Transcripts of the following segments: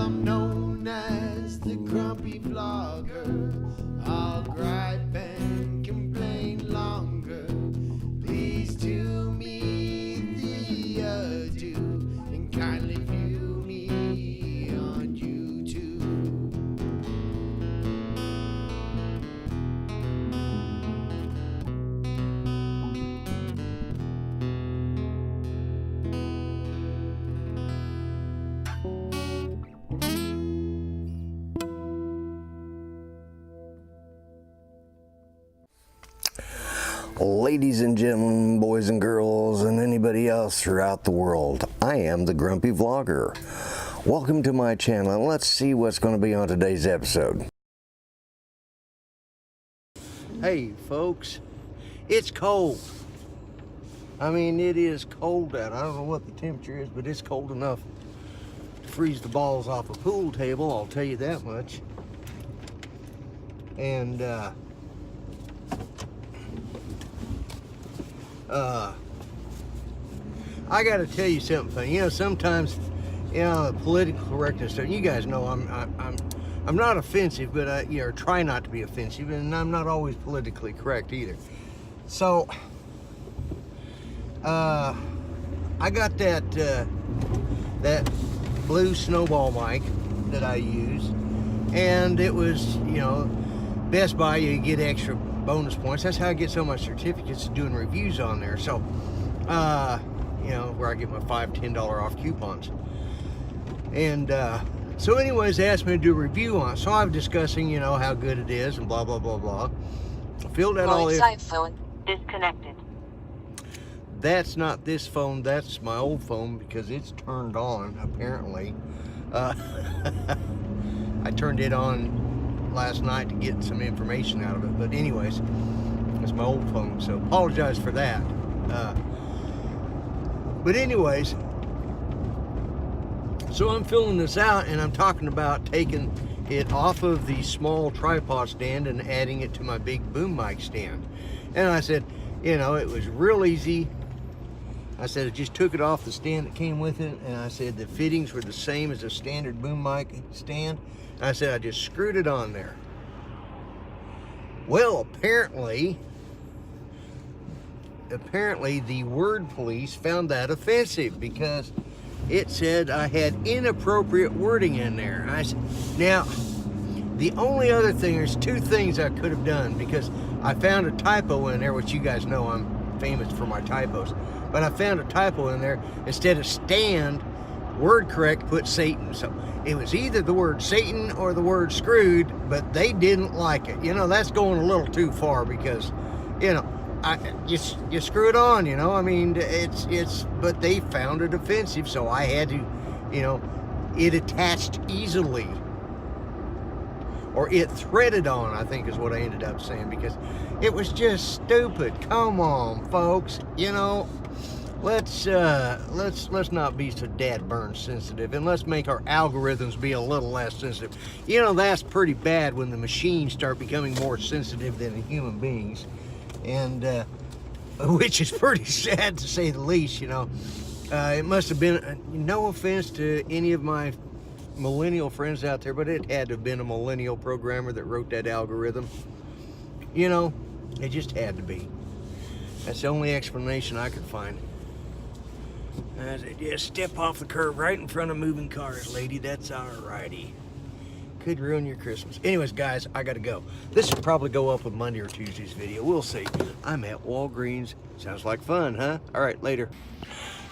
I'm known as the grumpy vlogger. I'll gripe and complain longer. Please do me the ado and kindly view me on YouTube. Ladies and gentlemen, boys and girls, and anybody else throughout the world, I am the Grumpy Vlogger. Welcome to my channel, and let's see what's going to be on today's episode. Hey folks, it's cold. I mean, it is cold out. I don't know what the temperature is, but it's cold enough to freeze the balls off a pool table, I'll tell you that much. And I got to tell you something funny. You know, sometimes, you know, political correctness stuff. You guys know I'm not offensive, but I try not to be offensive, and I'm not always politically correct either. So, I got that blue snowball mic that I use, and it was, you know, Best Buy. You get extra bonus points. That's how I get so much certificates of doing reviews on there. So, you know, where I get my $5-10 off coupons. And so anyways, they asked me to do a review on it. So I'm discussing, you know, how good it is and blah, blah, blah, blah. Filled out all side phone disconnected. That's not this phone. That's my old phone because it's turned on, apparently. I turned it on last night to get some information out of it. But anyways, it's my old phone. So apologize for that. But anyways, so I'm filling this out and I'm talking about taking it off of the small tripod stand and adding it to my big boom mic stand. And I said, you know, it was real easy. I said I just took it off the stand that came with it, and I said the fittings were the same as a standard boom mic stand. And I said I just screwed it on there. Well, apparently the word police found that offensive because it said I had inappropriate wording in there. I said, now, the only other thing, there's two things I could have done because I found a typo in there, which you guys know I'm famous for my typos. But I found a typo in there. Instead of stand, word correct, put Satan. So it was either the word Satan or the word screwed, but they didn't like it. You know, that's going a little too far because, you know, you screw it on, you know. I mean, but they found it offensive, so I had to, you know, it attached easily. Or it threaded on, I think is what I ended up saying, because it was just stupid. Come on, folks, you know, let's not be so dad burn sensitive, and let's make our algorithms be a little less sensitive. You know, that's pretty bad when the machines start becoming more sensitive than the human beings, and which is pretty sad to say the least. You know, it must have been, no offense to any of my millennial friends out there, but it had to have been a millennial programmer that wrote that algorithm. You know, it just had to be. That's the only explanation I could find. I said, yeah, step off the curb right in front of moving cars, lady. That's alrighty. Could ruin your Christmas. Anyways, guys, I gotta go. This will probably go up with Monday or Tuesday's video. We'll see. I'm at Walgreens. Sounds like fun, huh? All right, later.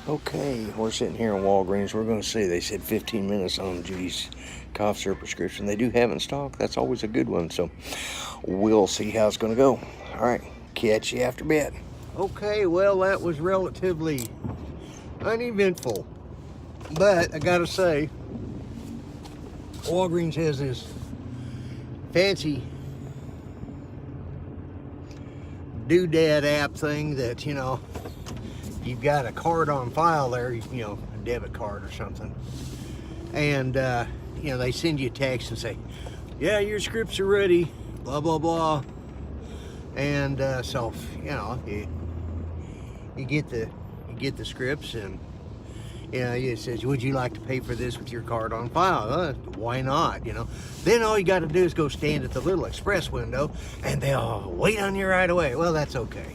Okay, we're sitting here in Walgreens. We're going to see, they said 15 minutes on Judy's cough syrup prescription. They do have it in stock. That's always a good one. So we'll see how it's going to go. All right, catch you after bed. Okay, well, that was relatively uneventful. But I got to say, Walgreens has this fancy doodad app thing that, you know, you've got a card on file there, you know, a debit card or something. And, you know, they send you a text and say, yeah, your scripts are ready, blah, blah, blah. And so, you know, you get the scripts, and You know, it says, would you like to pay for this with your card on file? Why not, you know? Then all you got to do is go stand at the little express window, and they'll wait on you right away. Well, that's okay.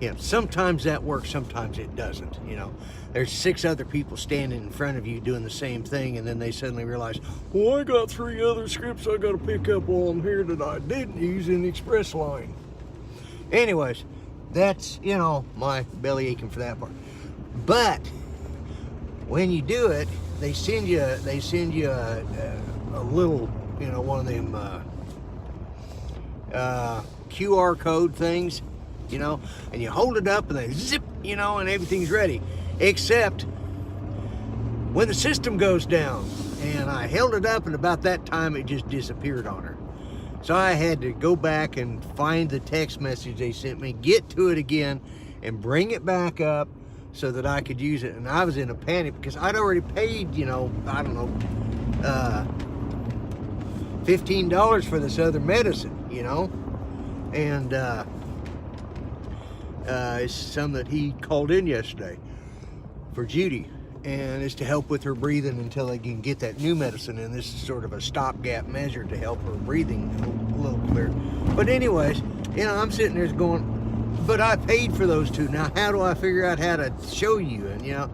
You know, sometimes that works, sometimes it doesn't, you know. There's 6 other people standing in front of you doing the same thing, and then they suddenly realize, well, I got 3 other scripts I got to pick up while I'm here that I didn't use in the express line. Anyways, that's, you know, my belly aching for that part. But when you do it, they send you a little, you know, one of them QR code things, you know, and you hold it up and they zip, you know, and everything's ready. Except when the system goes down, and I held it up, and about that time it just disappeared on her. So I had to go back and find the text message they sent me, get to it again, and bring it back up so that I could use it. And I was in a panic because I'd already paid, you know, I don't know, $15 for this other medicine, you know, and it's some that he called in yesterday for Judy, and it's to help with her breathing until they can get that new medicine, and this is sort of a stopgap measure to help her breathing a little clearer. But anyways, you know, I'm sitting there going, but I paid for those 2. Now how do I figure out how to show you? And you know,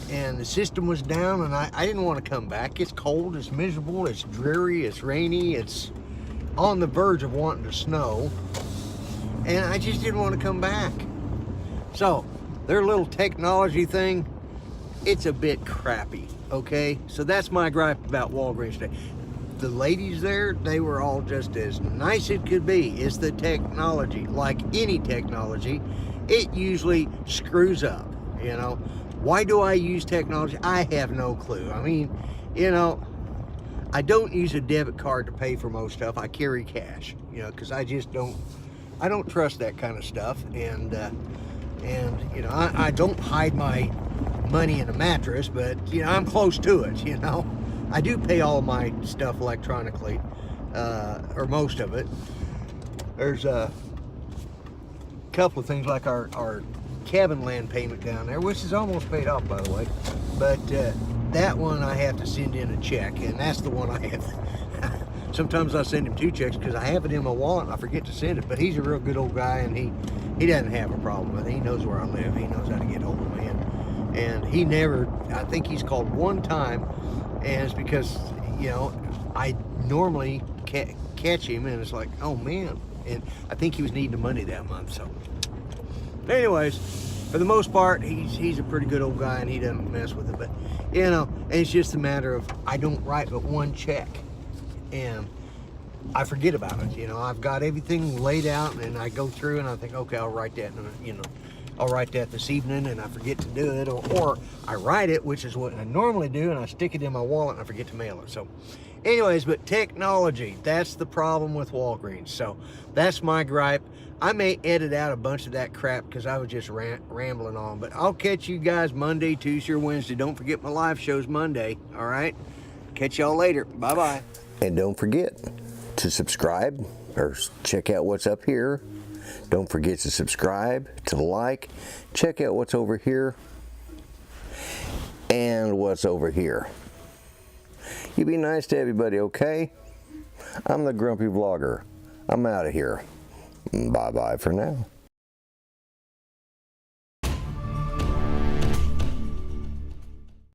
and the system was down, and I didn't want to come back. It's cold, it's miserable, it's dreary, it's rainy, it's on the verge of wanting to snow, and I just didn't want to come back. So their little technology thing, it's a bit crappy, okay? So that's my gripe about Walgreens today. The ladies there, they were all just as nice as could be. It's the technology. Like any technology, it usually screws up, you know? Why do I use technology? I have no clue. I mean, you know, I don't use a debit card to pay for most stuff. I carry cash, you know, because I just don't trust that kind of stuff. And you know, I don't hide my money in a mattress, but you know, I'm close to it, you know. I do pay all my stuff electronically, or most of it. There's a couple of things like our cabin land payment down there, which is almost paid off, by the way, but that one I have to send in a check, and that's the one I have. Sometimes I send him 2 checks because I have it in my wallet and I forget to send it, but he's a real good old guy, and he doesn't have a problem with it. He knows where I live. He knows how to get hold of me, and he never, I think he's called 1 time, and it's because, you know, I normally catch him, and it's like, oh man, and I think he was needing the money that month. So anyways, for the most part, he's a pretty good old guy, and he doesn't mess with it. But you know, it's just a matter of I don't write but 1 check, and I forget about it. You know, I've got everything laid out, and I go through and I think, okay, I'll write that, you know, I'll write that this evening, and I forget to do it, or I write it, which is what I normally do, and I stick it in my wallet and I forget to mail it. So anyways, but technology, that's the problem with Walgreens. So that's my gripe. I may edit out a bunch of that crap because I was just rambling on, but I'll catch you guys Monday, Tuesday, or Wednesday. Don't forget my live show's Monday, all right? Catch y'all later. Bye-bye. And don't forget to subscribe or check out what's up here. Don't forget to subscribe, to like, check out what's over here and what's over here. You be nice to everybody, okay? I'm the Grumpy Vlogger. I'm out of here. Bye-bye for now.